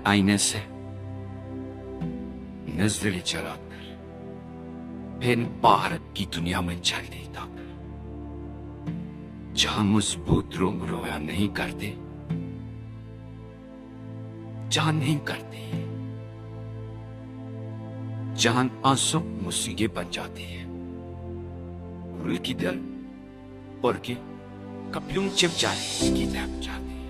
आईने से नजरें चलाकर फिर बाहर की दुनिया में चल देता, जहां मजबूत लोग रोया नहीं करते, जहां नहीं करते, जहां आंसू मुसीबत बन जाती है, रुई की दिल और के कपड़ों चिप जाने की तरफ जाती है।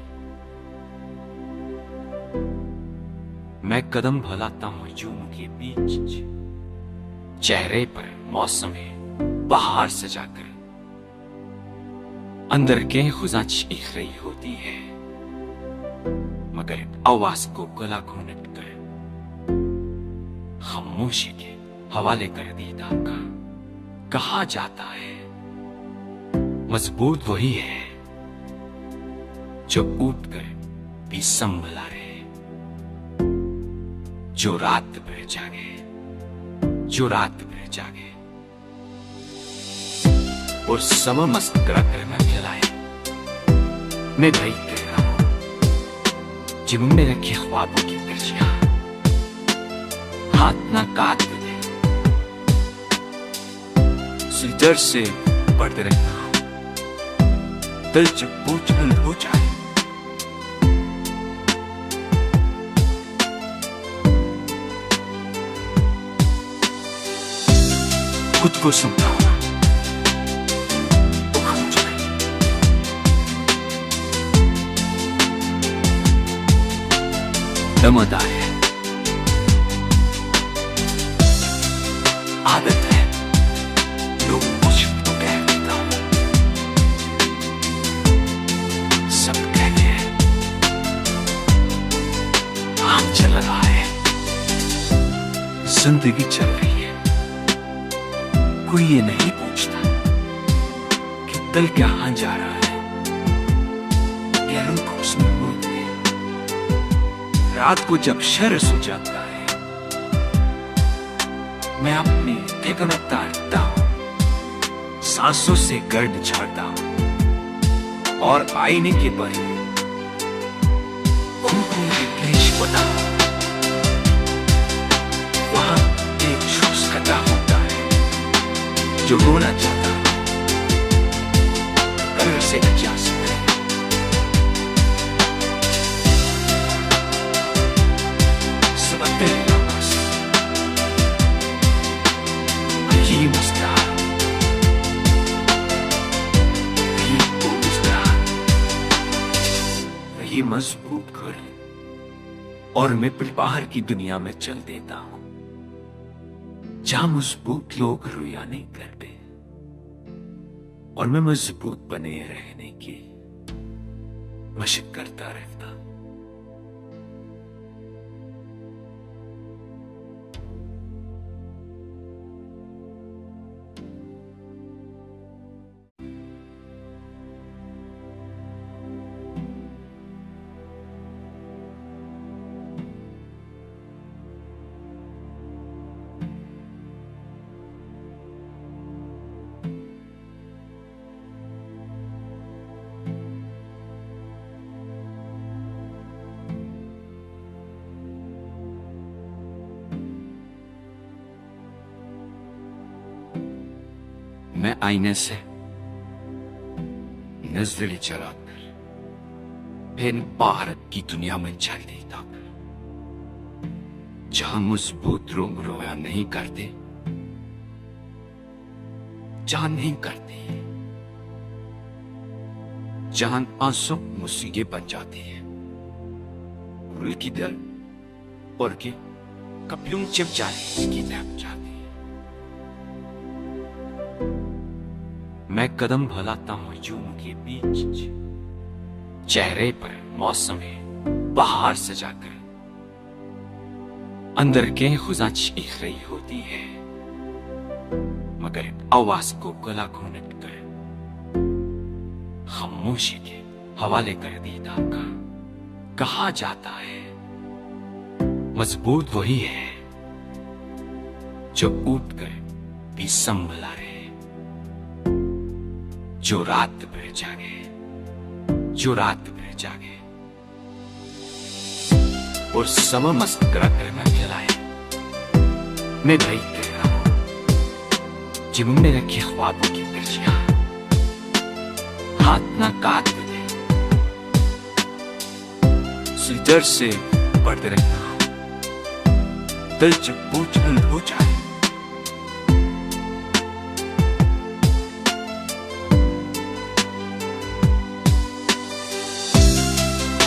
मैं कदम भलाता हूं जून के बीच, चेहरे पर मौसम बाहर सजाकर, अंदर के खुजा चीख रही होती है, मगर आवाज को गला घोंट कर खामोशी के हवाले कर देता का कहा जाता है। मजबूत वही है जो उठ कर भी संभला रहे, जो रात भर जागे, जो रात भर जागे और सब मस्त कर मैं खिलाए। मैं भाई कह रहा हूं जिम में रखे ख्वाबों की पर्चियां हाथ ना काट दे, सिर से पढ़ते रहता हूं, दिल जब बोझल हो जाए खुद को समझाओ, वो खो जाए। दमदार है, आदत है, लोग मुझे तो कह देता हूं, सब कहते हैं काम चल रहा है, जिंदगी चल रही है। कोई ये नहीं पूछता कि दिल कहां जा रहा है, गैरों को उसमें होते रात को जब शर सो जाता है, मैं अपने ठिकाना तारता हूं, सांसों से गर्द झाड़ता हूं और आईने के परे उनको क्लेश बता। वहां एक शख्स खड़ा होता है जो रोना चाहता घर से जा सकता है। सबक वापस यही मुस्कुरा, यही मुस्कुरा, यही मजबूत कर और मैं फिर बाहर की दुनिया में चल देता हूं, जहां मजबूत लोग रोया नहीं करते और मैं मजबूत बने रहने की मशक करता रहता। मैं आईने से नजरें चलाकर फिर बाहर की दुनिया में चल देता, जहां मजबूत लोग रोया नहीं करते, जहां नहीं करते, जहां आंसू मुसीबत बन जाती है, रुई की दिल और के कपड़ों चिप जाने की तरफ जाती है। मैं कदम भलाता हूं जून के बीच, चेहरे पर मौसम बाहर सजाकर, अंदर के खुजा चीख रही होती है, मगर आवाज को गला घोंट कर खामोशी के हवाले कर देता का कहा जाता है। मजबूत वही है जो उठ कर भी संभला रहे, जो रात भर जागे, जो रात भर जागे और समय मस्त करा करना खिलाए। मैं भाई कह रहा हूं जिम में रखे ख्वाबों की तिरछियां हाथ ना काट दे, सिर से पढ़ते रहना दिल जब बोझल हो जाए।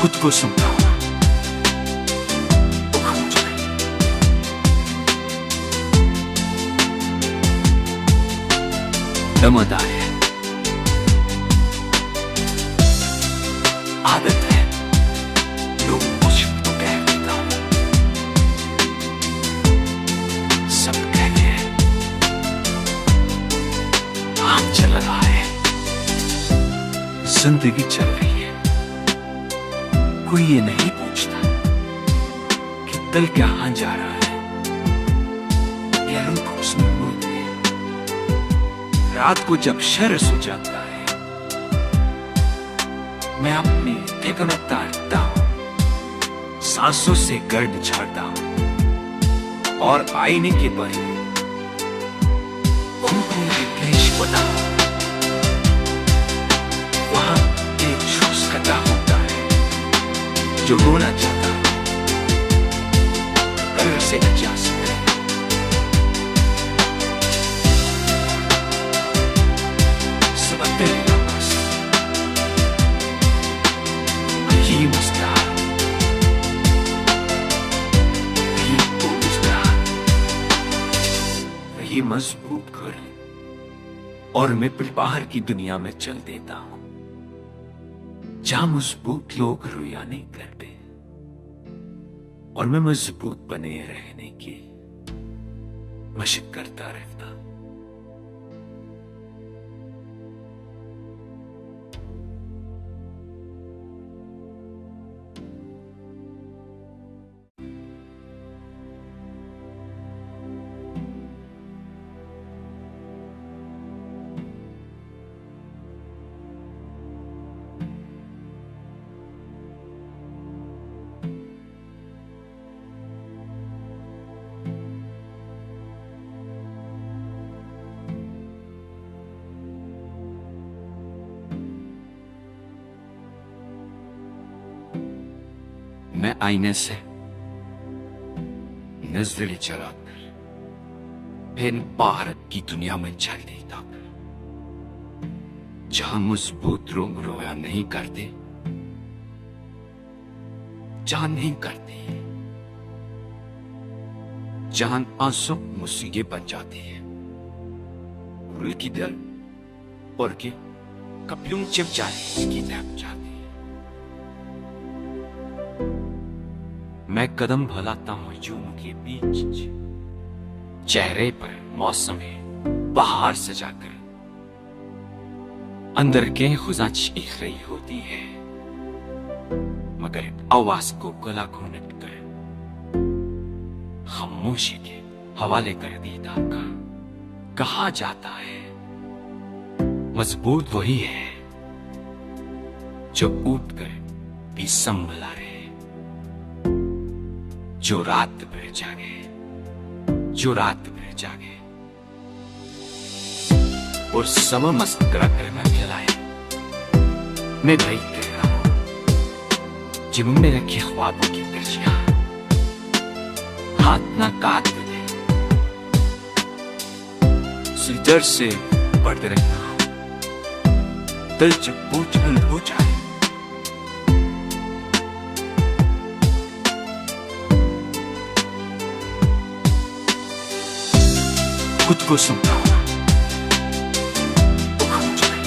खुद को समझाओ वो खो जाए। दमदार है, आदत है, लोग मुझ तो कह देता हूं, सब कहते हैं आम चल रहा है, जिंदगी चल रही है। कोई ये नहीं पूछता कि दिल कहां जा रहा है, ये रूह उसमें मुड़ गई। रात को जब शर्स हो जाता है, मैं अपनी ठिकाना तारता हूं, सांसों से गर्द झाड़ता हूं और आईने के परे उनको रिफ्लेश बना। वहां एक शख्स खड़ा होता है जो रोना चाहता घर से जा सकता है। समझते हैं बस यही मुस्कुरा, यही मुस्कुरा, यही मजबूत कर और मैं फिर बाहर की दुनिया में चल देता हूं जहां मजबूत लोग रोया नहीं करते और मैं मजबूत बने रहने की मशक करता रहता। मैं आईने से नजरें चलाकर फिर बाहर की दुनिया में चल देता जहां मजबूत लोग रोया नहीं करते, जहां नहीं करते, जहां आंसू मुसीबत बन जाती है, रुल की दिल और के कपड़ों चिप जाने की तरफ जाती है। मैं कदम भलाता हूं जुम के बीच, चेहरे पर मौसम बाहर सजाकर, अंदर के खुदा चीख रही होती है मगर आवाज को गला घोंट कर खामोशी के हवाले कर देता का कहा जाता है। मजबूत वही है जो उठ कर भी संभला है, जो रात भर जागे, जो रात भर जागे और समय मस्त करा करना खिलाए। मैं भाई कह रहा हूं जिम में रखे ख्वाबों की तिरछियां हाथ ना काट दे, सिर से पढ़ते रहना दिल जब बोझल हो जाए। खुद को समझाओ वो खो जाए।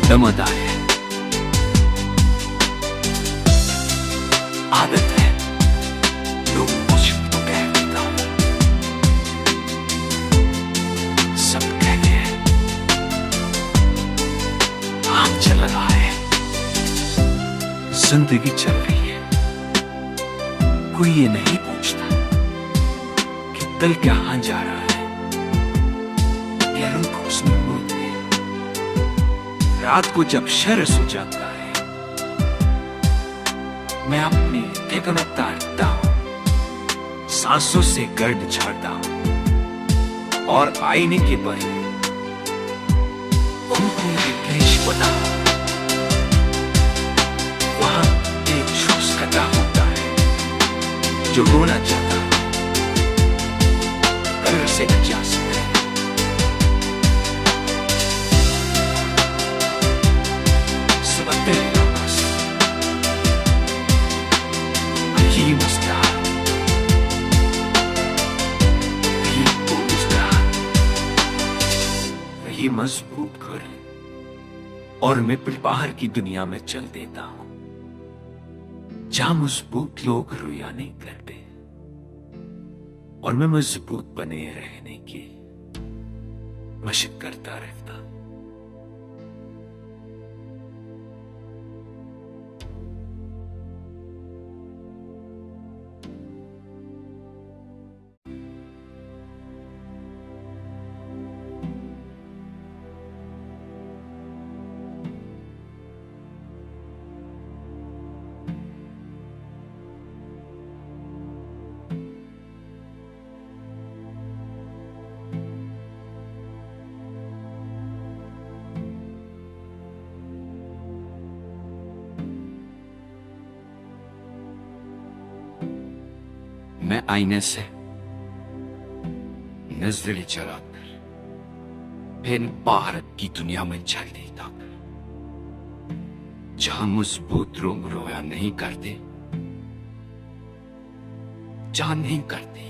दमदार है, आदत है, लोग मुझ तो कह देता हूं, सब कहते हैं आम चल रहा है, जिंदगी चल रही है। कोई ये नहीं पूछता कि दिल कहां जा रहा है, ये रूह उसमें मुड़ गई। रात को जब शर सो जाता है, मैं अपने ठिकाना तारता हूं, सांसों से गर्द झाड़ता हूं और आईने के परे उनको रिफ्रेश बना। वहां एक शख्स खड़ा होता है जो रोना चाहता है, घर से न जा सकता। He must die. He must die. वही मजबूत घर और मैं बाहर की दुनिया में चल देता हूं, जहां मजबूत लोग रोया नहीं करते और मैं मजबूत बने रहने की मशक करता रहता। मैं आईने से नजरें चलाकर फिर भारत की दुनिया में चल देता, जहां मजबूत लोग रोया नहीं करते, जहां नहीं करते,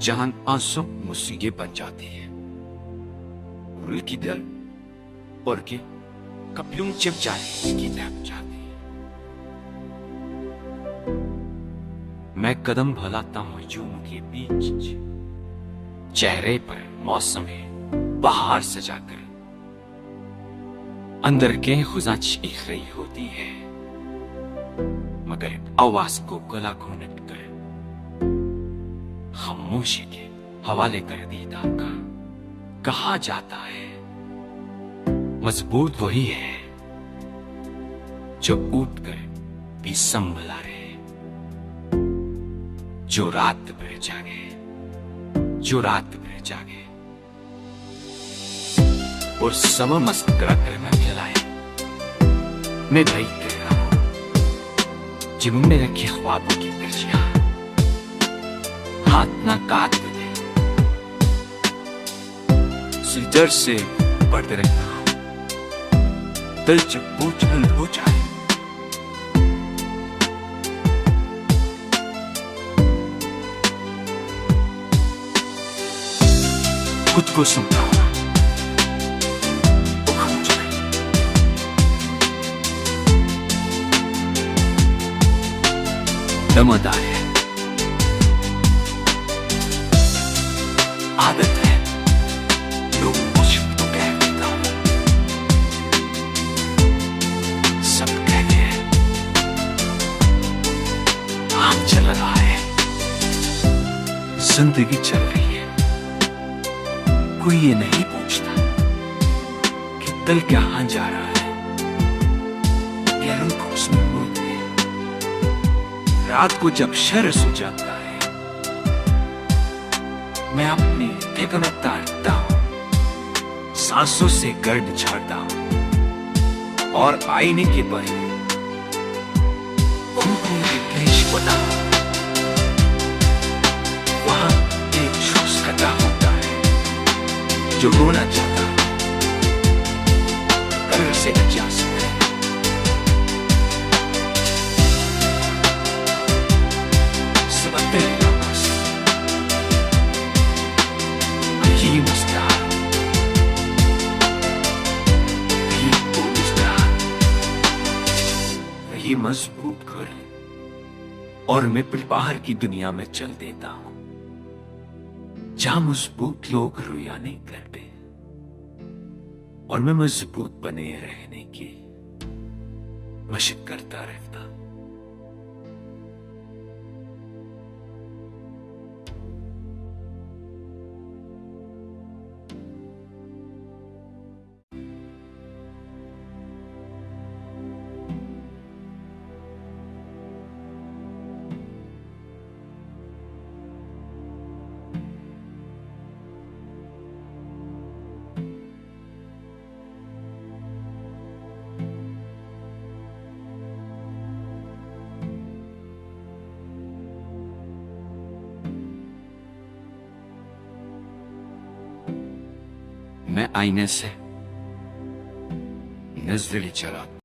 जहां आंसू मुसीबत बन जाती है, रुल की दर और के कपड़ों चिप जाने की तरफ जाती है। मैं कदम भलाता हूं यूं के बीच, चेहरे पर मौसम बाहर सजाकर, अंदर के खुजा चीख रही होती है, मगर आवाज को गला घोंट कर खामोशी के हवाले कर देता का कहा जाता है। मजबूत वही है जो उठ कर भी संभला रहे, जो रात भर जागे, जो रात भर जागे और समय मस्त कर मैं खिलाए। मैं भाई कह रहा हूं जिन में रखे ख्वाबों की पर्चियां हाथ ना काट दे, सिर से पढ़ते रहता हूं, दिल जब बोझल हो जाए खुद को समझाओ, वो खामोश रहे। दमदार है, आदत है, लोग मुझ तो कह देता हूं, सब कहते हैं आम चल रहा है, जिंदगी चल रही है। कोई ये नहीं पूछता कि दिल कहां जा रहा है, पैरों को उसमें मोड़ते हैं। रात को जब शर सो जाता है, मैं अपने ठिकाना तारता हूं, सांसों से गर्द झाड़ता हूं और आईने के परे उनको रिफ्रेश बना। वहां एक शख्स खड़ा होता है जो रोना चाहता, घर से न जा सकता। सबक तेरे पास, he must die. He must die. वही मजबूत घर और मैं बाहर की दुनिया में चल देता हूं, जहां मजबूत लोग रोया नहीं करते और मैं मजबूत बने रहने की मशक करता रहता। आईने से नजरें चला